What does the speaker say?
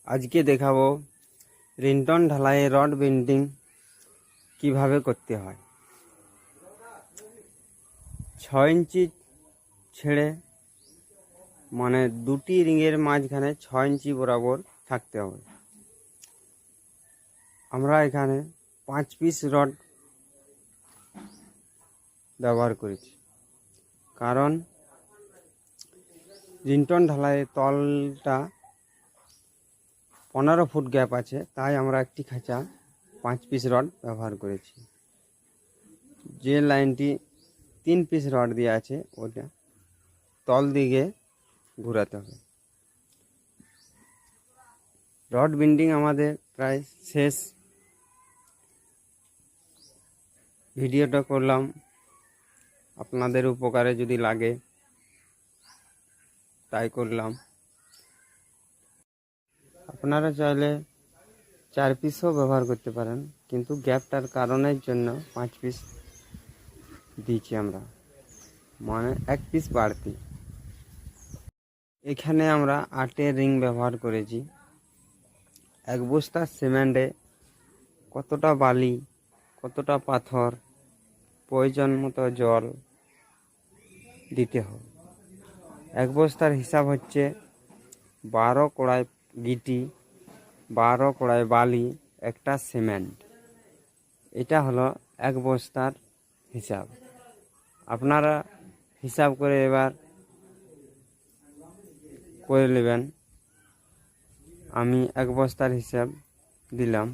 আজকে দেখাবো রিন্টন ঢালাইয়ে rod bending কিভাবে করতে হয়। 6 ইঞ্চি ছেড়ে মানে দুটি রিংয়ের মাঝখানে 6 ইঞ্চি বরাবর থাকতে হবে। আমরা এখানে 5 পিস রড ব্যবহার করেছি, কারণ রিন্টন ঢালাইয়ের তলটা 15 ফুট গ্যাপ আছে, তাই আমরা একটি খাঁচা 5 পিস রড ব্যবহার করেছি। যে লাইনটি 3 পিস রড দিয়ে আছে ওটা তল দিকে ঘোরাতে হবে। রড বেন্ডিং আমাদের প্রায় শেষ। ভিডিওটা করলাম আপনাদের উপকারে যদি লাগে তাই করলাম। আপনারা চাইলে 4 পিসও ব্যবহার করতে পারেন, কিন্তু গ্যাপটার কারণের জন্য 5 পিস দিয়েছি আমরা, মানে 1 পিস বাড়তি। এখানে আমরা 8 রিং ব্যবহার করেছি। 1 বস্তা সিমেন্টে কতটা বালি, কতটা পাথর, প্রয়োজন মতো জল দিতে হবে। 1 বস্তার হিসাব হচ্ছে 12 কড়াই গিটি, 12 কড়াই বালি, একটা সিমেন্ট। এটা হলো 1 বস্তার হিসাব। আপনারা হিসাব করে এবার করে নেবেন। আমি 1 বস্তার হিসাব দিলাম।